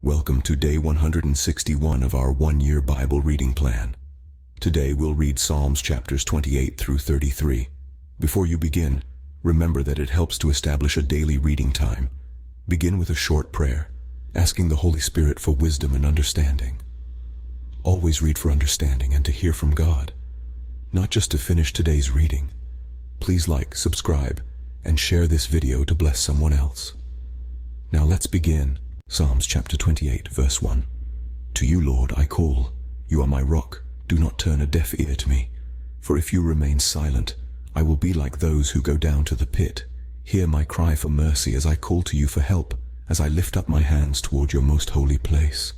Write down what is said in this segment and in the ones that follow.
Welcome to day 161 of our one-year Bible reading plan. Today we'll read Psalms chapters 28 through 33. Before you begin, remember that it helps to establish a daily reading time. Begin with a short prayer, asking the Holy Spirit for wisdom and understanding. Always read for understanding and to hear from God, not just to finish today's reading. Please like, subscribe, and share this video to bless someone else. Now let's begin. Psalms chapter 28, verse 1. To you, Lord, I call. You are my rock. Do not turn a deaf ear to me. For if you remain silent, I will be like those who go down to the pit. Hear my cry for mercy as I call to you for help, as I lift up my hands toward your most holy place.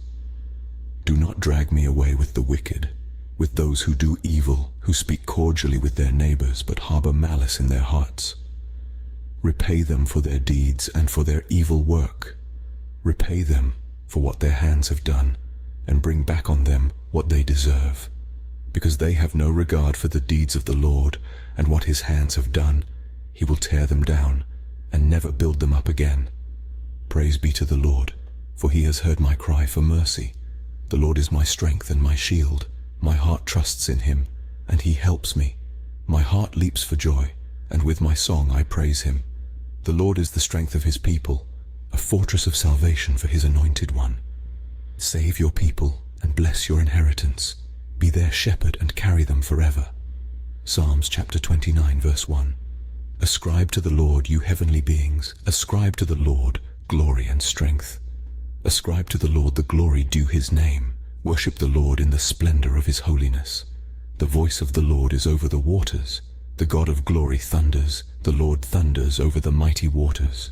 Do not drag me away with the wicked, with those who do evil, who speak cordially with their neighbors but harbor malice in their hearts. Repay them for their deeds and for their evil work. Repay them for what their hands have done, and bring back on them what they deserve. Because they have no regard for the deeds of the Lord, and what his hands have done, he will tear them down, and never build them up again. Praise be to the Lord, for he has heard my cry for mercy. The Lord is my strength and my shield. My heart trusts in him, and he helps me. My heart leaps for joy, and with my song I praise him. The Lord is the strength of his people, a fortress of salvation for his anointed one. Save your people and bless your inheritance. Be their shepherd and carry them forever. Psalms chapter 29, verse 1. Ascribe to the Lord, you heavenly beings. Ascribe to the Lord glory and strength. Ascribe to the Lord the glory due his name. Worship the Lord in the splendor of his holiness. The voice of the Lord is over the waters. The God of glory thunders. The Lord thunders over the mighty waters.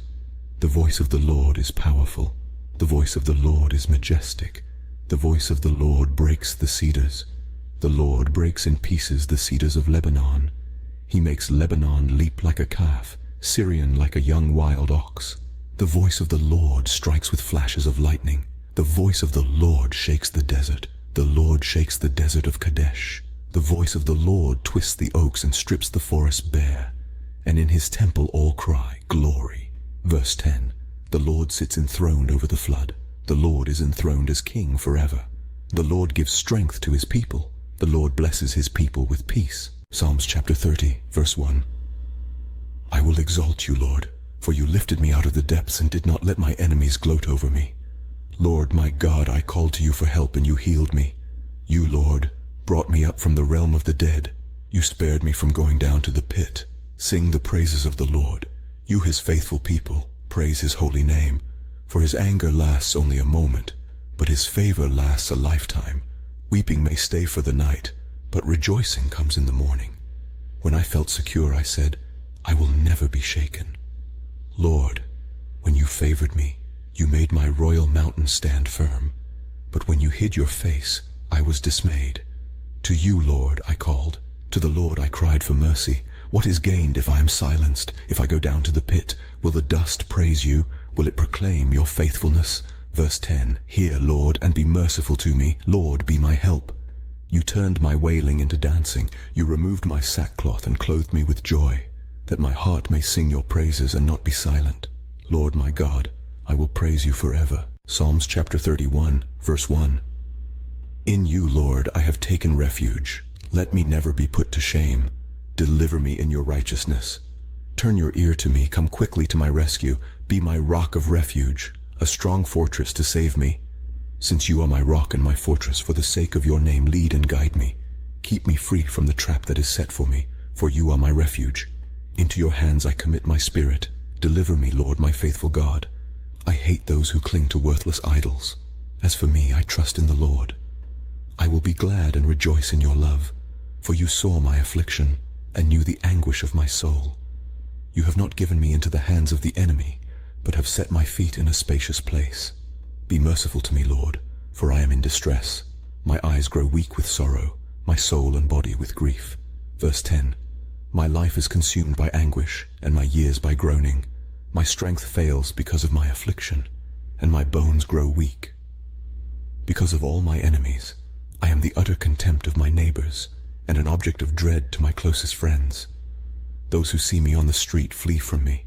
The voice of the Lord is powerful. The voice of the Lord is majestic. The voice of the Lord breaks the cedars. The Lord breaks in pieces the cedars of Lebanon. He makes Lebanon leap like a calf, Syrian like a young wild ox. The voice of the Lord strikes with flashes of lightning. The voice of the Lord shakes the desert. The Lord shakes the desert of Kadesh. The voice of the Lord twists the oaks and strips the forest bare. And in his temple all cry, glory. Verse 10. The Lord sits enthroned over the flood. The Lord is enthroned as king forever. The Lord gives strength to his people. The Lord blesses his people with peace. Psalms chapter 30, verse 1. I will exalt you, Lord, for you lifted me out of the depths and did not let my enemies gloat over me. Lord my God, I called to you for help and you healed me. You, Lord, brought me up from the realm of the dead. You spared me from going down to the pit. Sing the praises of the Lord. You, his faithful people, praise his holy name. For his anger lasts only a moment, but his favor lasts a lifetime. Weeping may stay for the night, but rejoicing comes in the morning. When I felt secure, I said, I will never be shaken. Lord, when you favored me, you made my royal mountain stand firm. But when you hid your face, I was dismayed. To you, Lord, I called. To the Lord I cried for mercy. What is gained if I am silenced? If I go down to the pit, will the dust praise you? Will it proclaim your faithfulness? Verse 10. Hear, Lord, and be merciful to me. Lord, be my help. You turned my wailing into dancing. You removed my sackcloth and clothed me with joy, that my heart may sing your praises and not be silent. Lord my God, I will praise you forever. Psalms chapter 31, verse 1. In you, Lord, I have taken refuge. Let me never be put to shame. Deliver me in your righteousness. Turn your ear to me, come quickly to my rescue. Be my rock of refuge, a strong fortress to save me. Since you are my rock and my fortress, for the sake of your name, lead and guide me. Keep me free from the trap that is set for me, for you are my refuge. Into your hands I commit my spirit. Deliver me, Lord, my faithful God. I hate those who cling to worthless idols. As for me, I trust in the Lord. I will be glad and rejoice in your love, for you saw my affliction and knew the anguish of my soul. You have not given me into the hands of the enemy, but have set my feet in a spacious place. Be merciful to me, Lord, for I am in distress. My eyes grow weak with sorrow, my soul and body with grief. Verse 10. My life is consumed by anguish, and my years by groaning. My strength fails because of my affliction, and my bones grow weak. Because of all my enemies, I am the utter contempt of my neighbors, and an object of dread to my closest friends. Those who see me on the street flee from me.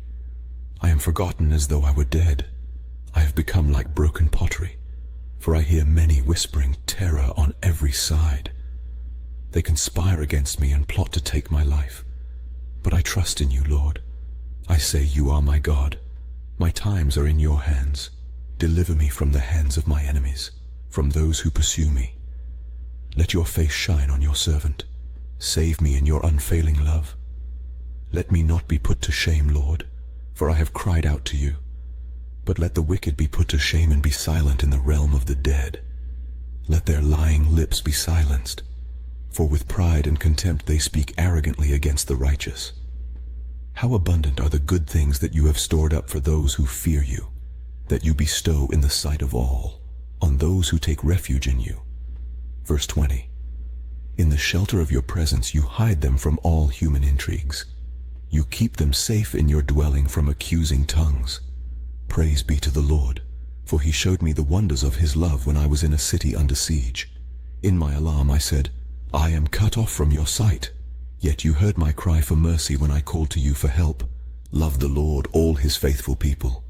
I am forgotten as though I were dead. I have become like broken pottery, for I hear many whispering terror on every side. They conspire against me and plot to take my life. But I trust in you, Lord. I say you are my God. My times are in your hands. Deliver me from the hands of my enemies, from those who pursue me. Let your face shine on your servant. Save me in your unfailing love. Let me not be put to shame, Lord, for I have cried out to you. But let the wicked be put to shame and be silent in the realm of the dead. Let their lying lips be silenced, for with pride and contempt they speak arrogantly against the righteous. How abundant are the good things that you have stored up for those who fear you, that you bestow in the sight of all, on those who take refuge in you. Verse 20. In the shelter of your presence you hide them from all human intrigues. You keep them safe in your dwelling from accusing tongues. Praise be to the Lord, for he showed me the wonders of his love when I was in a city under siege. In my alarm I said, I am cut off from your sight. Yet you heard my cry for mercy when I called to you for help. Love the Lord, all his faithful people.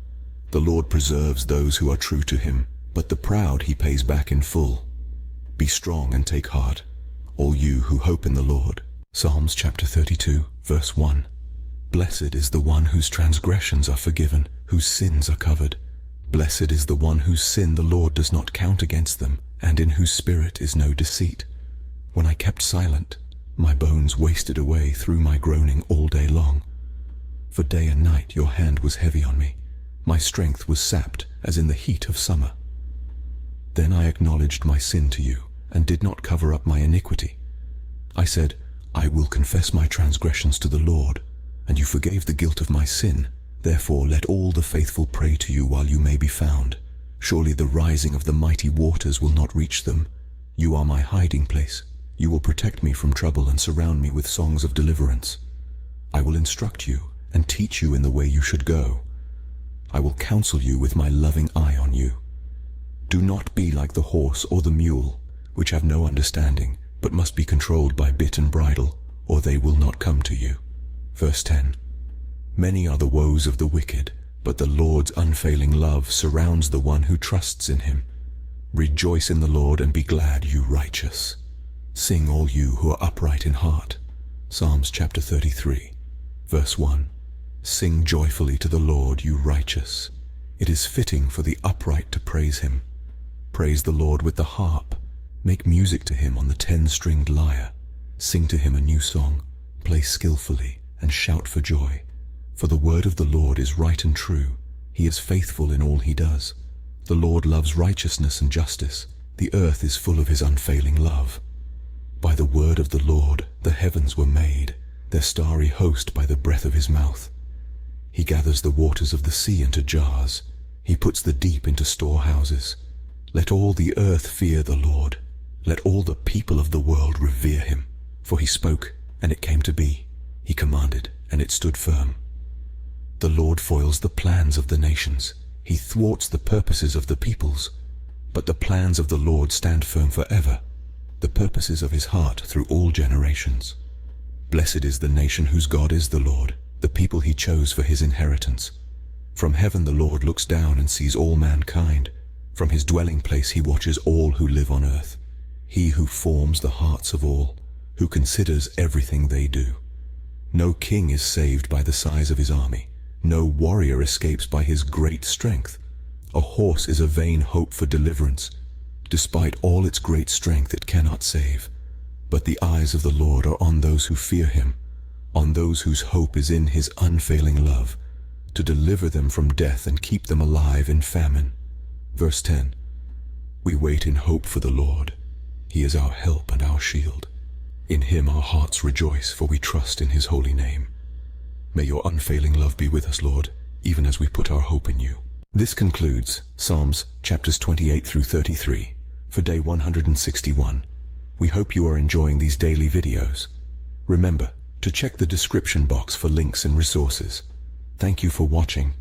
The Lord preserves those who are true to him, but the proud he pays back in full. Be strong and take heart, all you who hope in the Lord. Psalms chapter 32, verse 1. Blessed is the one whose transgressions are forgiven, whose sins are covered. Blessed is the one whose sin the Lord does not count against them, and in whose spirit is no deceit. When I kept silent, my bones wasted away through my groaning all day long. For day and night your hand was heavy on me. My strength was sapped as in the heat of summer. Then I acknowledged my sin to you, and did not cover up my iniquity. I said, I will confess my transgressions to the Lord, and you forgave the guilt of my sin. Therefore let all the faithful pray to you while you may be found. Surely the rising of the mighty waters will not reach them. You are my hiding place. You will protect me from trouble and surround me with songs of deliverance. I will instruct you and teach you in the way you should go. I will counsel you with my loving eye on you. Do not be like the horse or the mule, which have no understanding, but must be controlled by bit and bridle, or they will not come to you. Verse 10. Many are the woes of the wicked, but the Lord's unfailing love surrounds the one who trusts in him. Rejoice in the Lord and be glad, you righteous. Sing, all you who are upright in heart. Psalms chapter 33, verse 1. Sing joyfully to the Lord, you righteous. It is fitting for the upright to praise him. Praise the Lord with the harp. Make music to him on the 10-stringed lyre. Sing to him a new song. Play skillfully and shout for joy. For the word of the Lord is right and true. He is faithful in all he does. The Lord loves righteousness and justice. The earth is full of his unfailing love. By the word of the Lord the heavens were made, their starry host by the breath of his mouth. He gathers the waters of the sea into jars. He puts the deep into storehouses. Let all the earth fear the Lord. Let all the people of the world revere him. For he spoke, and it came to be. He commanded, and it stood firm. The Lord foils the plans of the nations. He thwarts the purposes of the peoples. But the plans of the Lord stand firm forever, the purposes of his heart through all generations. Blessed is the nation whose God is the Lord, the people he chose for his inheritance. From heaven the Lord looks down and sees all mankind. From his dwelling place he watches all who live on earth. He who forms the hearts of all, who considers everything they do. No king is saved by the size of his army. No warrior escapes by his great strength. A horse is a vain hope for deliverance. Despite all its great strength it cannot save. But the eyes of the Lord are on those who fear him, on those whose hope is in his unfailing love, to deliver them from death and keep them alive in famine. Verse 10. We wait in hope for the Lord. He is our help and our shield. In him our hearts rejoice, for we trust in his holy name. May your unfailing love be with us, Lord, even as we put our hope in you. This concludes Psalms chapters 28 through 33 for day 161. We hope you are enjoying these daily videos. Remember to check the description box for links and resources. Thank you for watching.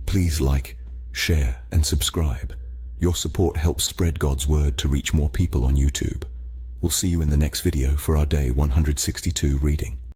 Please like, share, and subscribe. Your support helps spread God's word to reach more people on YouTube. We'll see you in the next video for our day 162 reading.